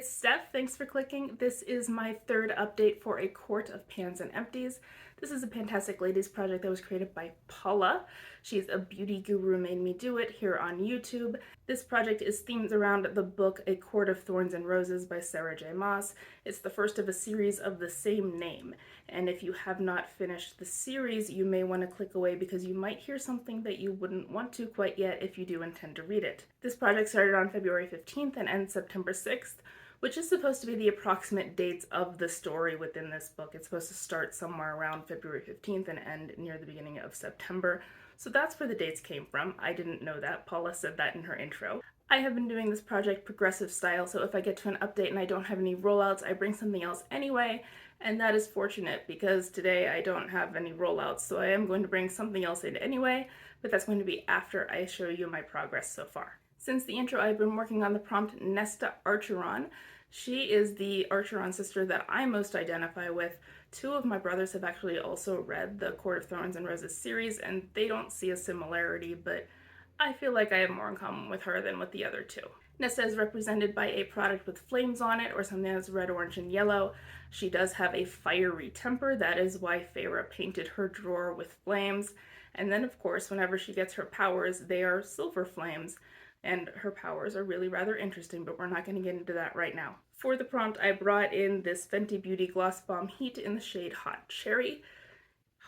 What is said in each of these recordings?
it's Steph. Thanks for clicking. This is my third update for A Court of Pans and Empties. This is a Pantastic Ladies project that was created by Paula. She's a beauty guru, made me do it here on YouTube. This project is themed around the book A Court of Thorns and Roses by Sarah J. Maas. It's the first of a series of the same name, and if you have not finished the series, you may want to click away because you might hear something that you wouldn't want to quite yet if you do intend to read it. This project started on February 15th and ends September 6th, which is supposed to be the approximate dates of the story within this book. It's supposed to start somewhere around February 15th and end near the beginning of September. So that's where the dates came from. I didn't know that. Paula said that in her intro. I have been doing this project progressive style, so if I get to an update and I don't have any rollouts, I bring something else anyway, and that is fortunate because today I don't have any rollouts, so I am going to bring something else in anyway, but that's going to be after I show you my progress so far. Since the intro, I've been working on the prompt Nesta Archeron. She is the Archeron sister that I most identify with. Two of my brothers have actually also read the Court of Thorns and Roses series, and they don't see a similarity, but I feel like I have more in common with her than with the other two. Nesta is represented by a product with flames on it, or something that's red, orange, and yellow. She does have a fiery temper. That is why Feyre painted her drawer with flames. And then, of course, whenever she gets her powers, they are silver flames. And her powers are really rather interesting, but we're not going to get into that right now. For the prompt, I brought in this Fenty Beauty Gloss Bomb Heat in the shade Hot Cherry.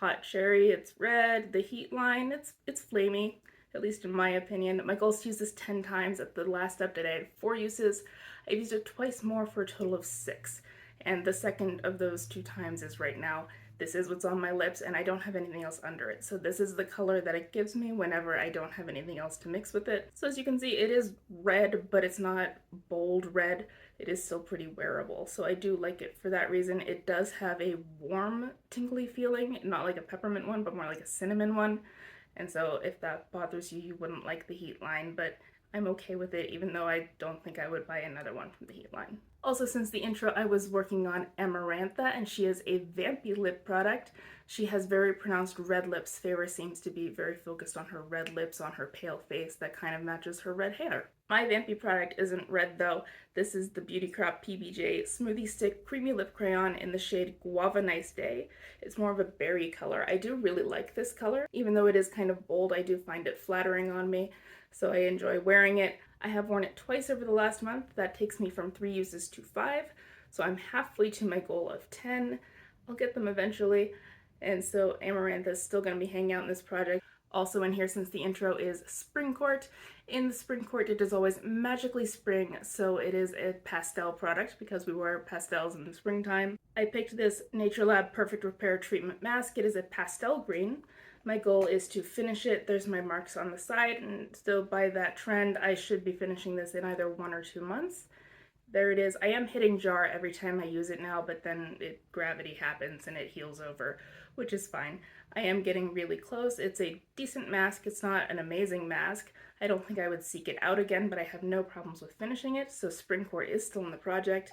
Hot Cherry, it's red. The heat line, it's flamey, at least in my opinion. My goal is to use this 10 times. At the last update, I had 4 uses. I've used it twice more for a total of 6. And the second of those 2 times is right now. This is what's on my lips, and I don't have anything else under it. So this is the color that it gives me whenever I don't have anything else to mix with it. So as you can see, it is red, but it's not bold red. It is still pretty wearable. So I do like it for that reason. It does have a warm, tingly feeling, not like a peppermint one, but more like a cinnamon one. And so if that bothers you, you wouldn't like the heat line, but I'm okay with it, even though I don't think I would buy another one from the heat line. Also, since the intro, I was working on Amarantha, and she is a vampy lip product. She has very pronounced red lips. Feyre seems to be very focused on her red lips, on her pale face. That kind of matches her red hair. My vampy product isn't red though. This is the Beauty Crop PBJ Smoothie Stick Creamy Lip Crayon in the shade Guava Nice Day. It's more of a berry color. I do really like this color. Even though it is kind of bold, I do find it flattering on me, so I enjoy wearing it. I have worn it twice over the last month. That takes me from 3 uses to 5, so I'm halfway to my goal of 10. I'll get them eventually, and so Amarantha is still going to be hanging out in this project. Also in here, since the intro is Spring Court, in the Spring Court it is always magically spring, so it is a pastel product because we wear pastels in the springtime. I picked this NatureLab Perfect Repair Treatment Mask. It is a pastel green. My goal is to finish it. There's my marks on the side, and so by that trend, I should be finishing this in either 1 or 2 months. There it is. I am hitting jar every time I use it now, but then gravity happens and it heals over, which is fine. I am getting really close. It's a decent mask. It's not an amazing mask. I don't think I would seek it out again, but I have no problems with finishing it, so Spring Court is still in the project.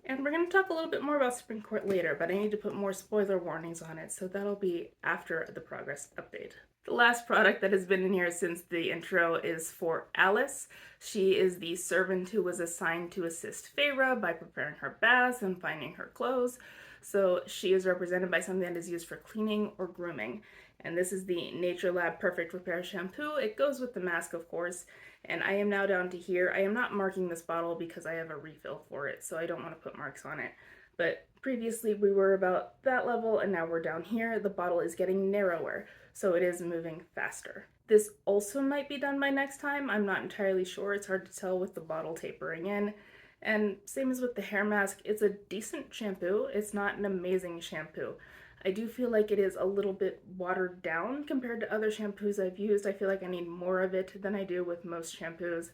And we're going to talk a little bit more about Spring Court later, but I need to put more spoiler warnings on it, so that'll be after the progress update. The last product that has been in here since the intro is for Alice. She is the servant who was assigned to assist Feyre by preparing her baths and finding her clothes. So she is represented by something that is used for cleaning or grooming. And this is the NatureLab Perfect Repair Shampoo. It goes with the mask, of course. And I am now down to here. I am not marking this bottle because I have a refill for it, so I don't want to put marks on it. But previously we were about that level, and now we're down here. The bottle is getting narrower, so it is moving faster. This also might be done by next time. I'm not entirely sure. It's hard to tell with the bottle tapering in. And same as with the hair mask, it's a decent shampoo. It's not an amazing shampoo. I do feel like it is a little bit watered down compared to other shampoos I've used. I feel like I need more of it than I do with most shampoos,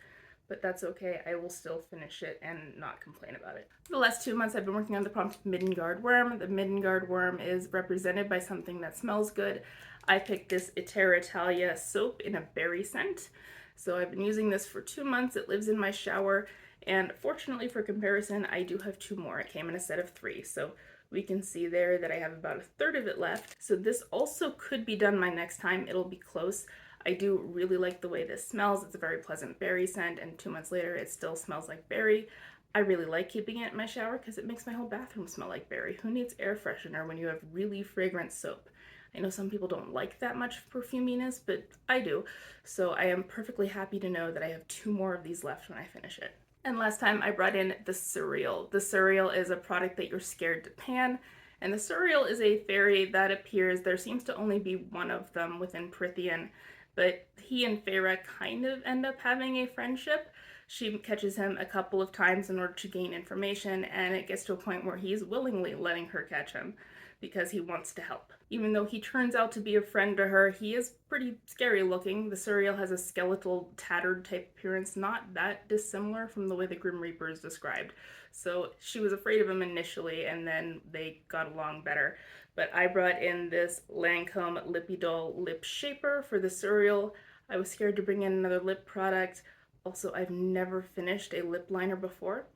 but that's okay. I will still finish it and not complain about it. For the last 2 months, I've been working on the prompt Middengard Worm. The Middengard Worm is represented by something that smells good. I picked this Terra Italia soap in a berry scent. So I've been using this for 2 months. It lives in my shower, and fortunately for comparison, I do have 2 more. It came in a set of 3, so we can see there that I have about a third of it left. So this also could be done my next time. It'll be close. I do really like the way this smells. It's a very pleasant berry scent, and 2 months later it still smells like berry. I really like keeping it in my shower because it makes my whole bathroom smell like berry. Who needs air freshener when you have really fragrant soap? I know some people don't like that much perfuminess, but I do. So I am perfectly happy to know that I have 2 more of these left when I finish it. And last time I brought in the cereal. The cereal is a product that you're scared to pan. And the cereal is a fairy that appears, there seems to only be one of them within Prithian, but he and Feyre kind of end up having a friendship. She catches him a couple of times in order to gain information, and it gets to a point where he's willingly letting her catch him because he wants to help. Even though he turns out to be a friend to her, he is pretty scary looking. The cereal has a skeletal, tattered type appearance, not that dissimilar from the way the Grim Reaper is described. So she was afraid of him initially, and then they got along better. But I brought in this Lancome Lippy Doll Lip Shaper for the cereal. I was scared to bring in another lip product. Also, I've never finished a lip liner before.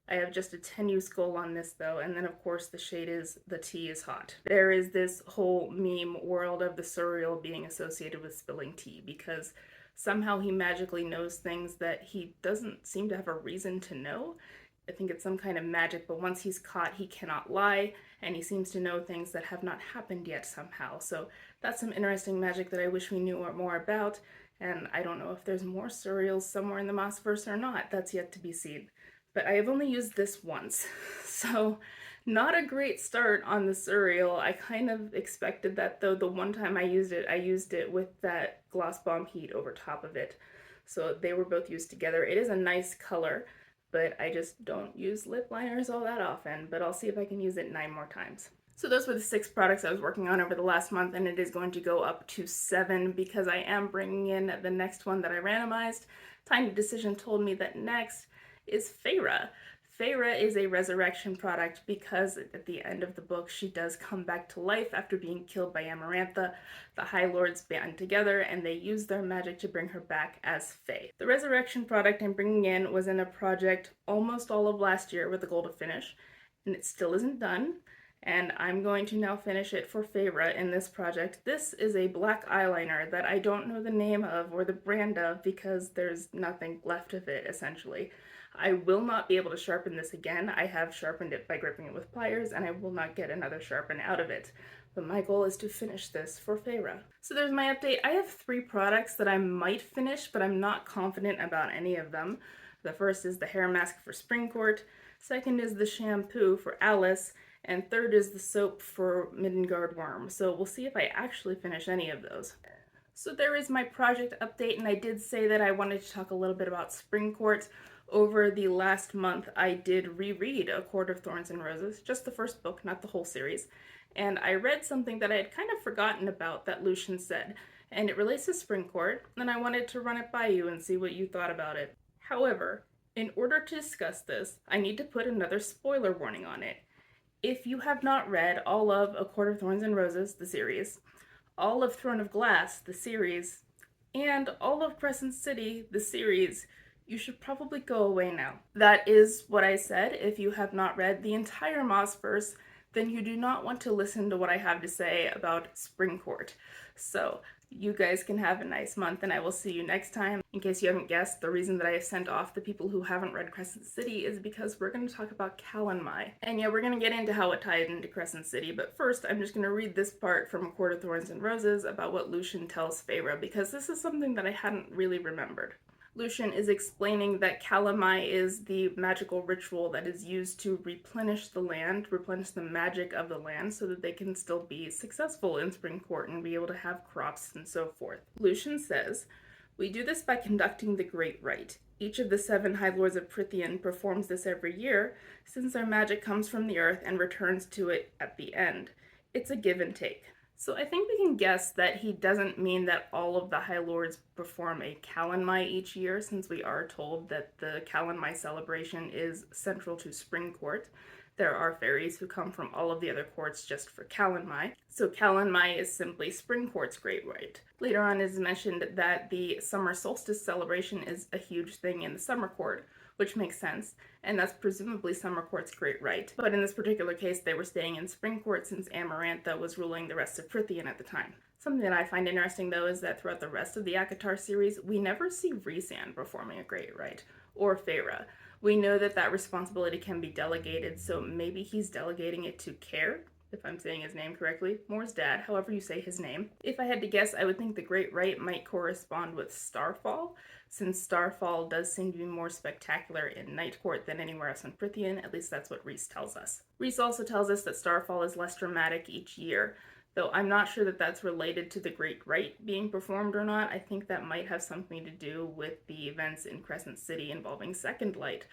I have just a 10-use goal on this though, and then of course the shade is The Tea is Hot. There is this whole meme world of the cereal being associated with spilling tea because somehow he magically knows things that he doesn't seem to have a reason to know. I think it's some kind of magic, but once he's caught, he cannot lie, and he seems to know things that have not happened yet somehow. So that's some interesting magic that I wish we knew more about, and I don't know if there's more cereals somewhere in the Mossverse or not. That's yet to be seen. But I have only used this once, so not a great start on the cereal. I kind of expected that though. The one time I used it with that Gloss Bomb Heat over top of it. So they were both used together. It is a nice color, but I just don't use lip liners all that often, but I'll see if I can use it 9 more times. So those were the 6 products I was working on over the last month, and it is going to go up to 7 because I am bringing in the next one that I randomized. Tiny Decision told me that next is Feyre. Feyre is a resurrection product because at the end of the book she does come back to life after being killed by Amarantha. The High Lords band together and they use their magic to bring her back as Fae. The resurrection product I'm bringing in was in a project almost all of last year with a goal to finish, and it still isn't done. And I'm going to now finish it for Feyre in this project. This is a black eyeliner that I don't know the name of or the brand of because there's nothing left of it, essentially. I will not be able to sharpen this again. I have sharpened it by gripping it with pliers, and I will not get another sharpen out of it. But my goal is to finish this for Feyre. So there's my update. I have 3 products that I might finish, but I'm not confident about any of them. The first is the hair mask for Springcourt, second is the shampoo for Alice, and third is the soap for Middengard Worm. So we'll see if I actually finish any of those. So there is my project update, and I did say that I wanted to talk a little bit about Springcourt. Over the last month, I did reread A Court of Thorns and Roses, just the first book, not the whole series, and I read something that I had kind of forgotten about that Lucian said, and it relates to Springcourt, and I wanted to run it by you and see what you thought about it. However, in order to discuss this, I need to put another spoiler warning on it. If you have not read all of A Court of Thorns and Roses, the series, all of Throne of Glass, the series, and all of Crescent City, the series, you should probably go away now. That is what I said. If you have not read the entire Mossverse, then you do not want to listen to what I have to say about Springcourt. So you guys can have a nice month, and I will see you next time. In case you haven't guessed, the reason that I have sent off the people who haven't read Crescent City is because we're going to talk about Calanmai. And yeah, we're going to get into how it tied into Crescent City, but first I'm just going to read this part from A Court of Thorns and Roses about what Lucian tells Feyre, because this is something that I hadn't really remembered. Lucian is explaining that Calanmai is the magical ritual that is used to replenish the land, replenish the magic of the land so that they can still be successful in Springcourt and be able to have crops and so forth. Lucian says, "We do this by conducting the Great Rite. Each of the 7 High Lords of Prithian performs this every year, since their magic comes from the earth and returns to it at the end. It's a give and take." So I think we can guess that he doesn't mean that all of the High Lords perform a Calanmai each year, since we are told that the Calanmai celebration is central to Springcourt. There are fairies who come from all of the other courts just for Calanmai. So Calanmai is simply Springcourt's great rite. Later on it is mentioned that the summer solstice celebration is a huge thing in the summer court, which makes sense, and that's presumably Summercourt's great rite. But in this particular case, they were staying in Springcourt since Amarantha was ruling the rest of Prithian at the time. Something that I find interesting, though, is that throughout the rest of the ACOTAR series, we never see Rhysand performing a great rite, or Feyre. We know that that responsibility can be delegated, so maybe he's delegating it to Care, if I'm saying his name correctly, Mor's dad, however you say his name. If I had to guess, I would think the Great Rite might correspond with Starfall, since Starfall does seem to be more spectacular in Night Court than anywhere else in Prythian. At least that's what Rhys tells us. Rhys also tells us that Starfall is less dramatic each year, though I'm not sure that that's related to the Great Rite being performed or not. I think that might have something to do with the events in Crescent City involving Second Light,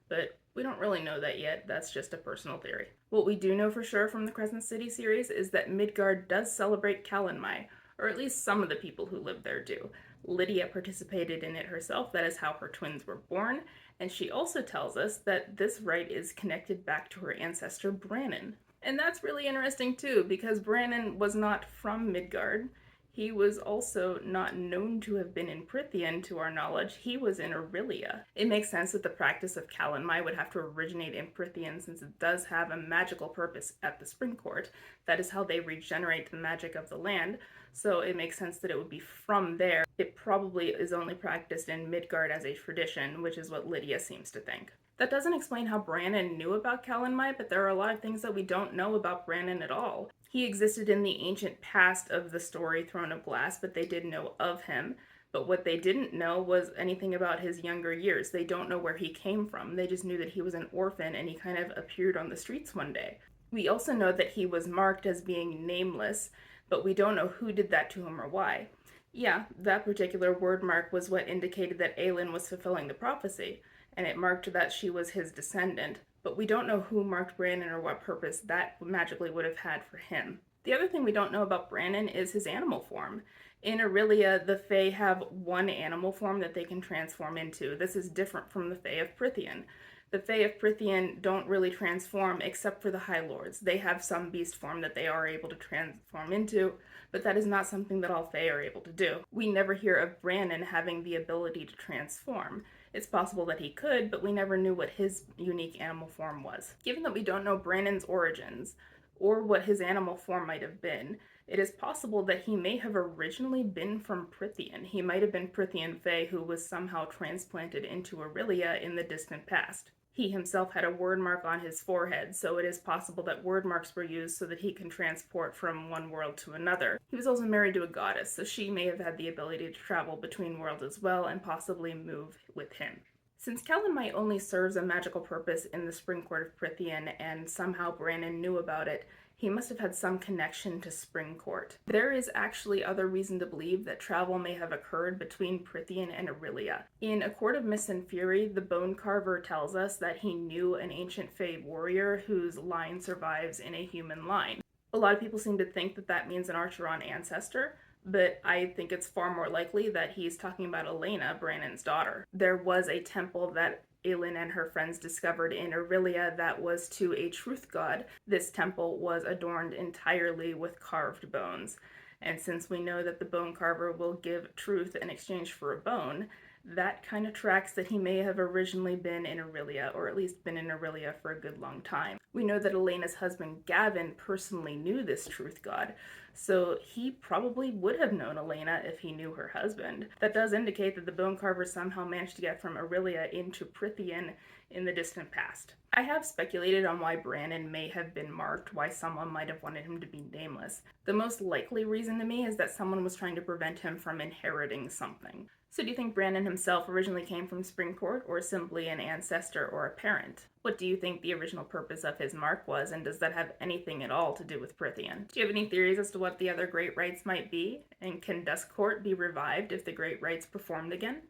but we don't really know that yet. That's just a personal theory. What we do know for sure from the Crescent City series is that Midgard does celebrate Kalenmai, or at least some of the people who live there do. Lydia participated in it herself, that is how her twins were born, and she also tells us that this rite is connected back to her ancestor Brannon. And that's really interesting too, because Brannon was not from Midgard. He was also not known to have been in Prythian, to our knowledge. He was in Aurelia. It makes sense that the practice of Kalenmai would have to originate in Prythian, since it does have a magical purpose at the Spring Court. That is how they regenerate the magic of the land, so it makes sense that it would be from there. It probably is only practiced in Midgard as a tradition, which is what Lydia seems to think. That doesn't explain how Brannon knew about Kalenmai, but there are a lot of things that we don't know about Brannon at all. He existed in the ancient past of the story Throne of Glass, but they did know of him. But what they didn't know was anything about his younger years. They don't know where he came from. They just knew that he was an orphan and he kind of appeared on the streets one day. We also know that he was marked as being nameless, but we don't know who did that to him or why. Yeah, that particular word mark was what indicated that Aelin was fulfilling the prophecy, and it marked that she was his descendant, but we don't know who marked Brannon or what purpose that magically would have had for him. The other thing we don't know about Brannon is his animal form. In Aurelia, the Fae have one animal form that they can transform into. This is different from the Fae of Prythian. The Fae of Prythian don't really transform except for the High Lords. They have some beast form that they are able to transform into, but that is not something that all Fae are able to do. We never hear of Brannon having the ability to transform. It's possible that he could, but we never knew what his unique animal form was. Given that we don't know Brannon's origins, or what his animal form might have been, it is possible that he may have originally been from Prythian. He might have been Prythian Fae who was somehow transplanted into Aurelia in the distant past. He himself had a word mark on his forehead, so it is possible that word marks were used so that he can transport from one world to another. He was also married to a goddess, so she may have had the ability to travel between worlds as well and possibly move with him. Since Kalenmai only serves a magical purpose in the Spring Court of Prythian, and somehow Brannon knew about it, he must have had some connection to Spring Court. There is actually other reason to believe that travel may have occurred between Prythian and Aurelia. In A Court of Mist and Fury, the Bone Carver tells us that he knew an ancient Fae warrior whose line survives in a human line. A lot of people seem to think that that means an Archeron ancestor, but I think it's far more likely that he's talking about Elena, Brannon's daughter. There was a temple that Aelin and her friends discovered in Aurelia that was to a truth god. This temple was adorned entirely with carved bones, and since we know that the bone carver will give truth in exchange for a bone, that kind of tracks that he may have originally been in Aurelia, or at least been in Aurelia for a good long time. We know that Elena's husband Gavin personally knew this truth god, so he probably would have known Elena if he knew her husband. That does indicate that the bone carver somehow managed to get from Aurelia into Prythian in the distant past. I have speculated on why Brannon may have been marked, why someone might have wanted him to be nameless. The most likely reason to me is that someone was trying to prevent him from inheriting something. So do you think Brannon himself originally came from Spring Court, or simply an ancestor or a parent? What do you think the original purpose of his mark was, and does that have anything at all to do with Prythian? Do you have any theories as to what the other Great Rites might be? And can Dusk Court be revived if the Great Rites performed again?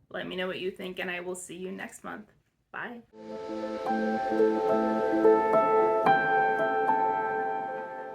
Let me know what you think, and I will see you next month. Bye.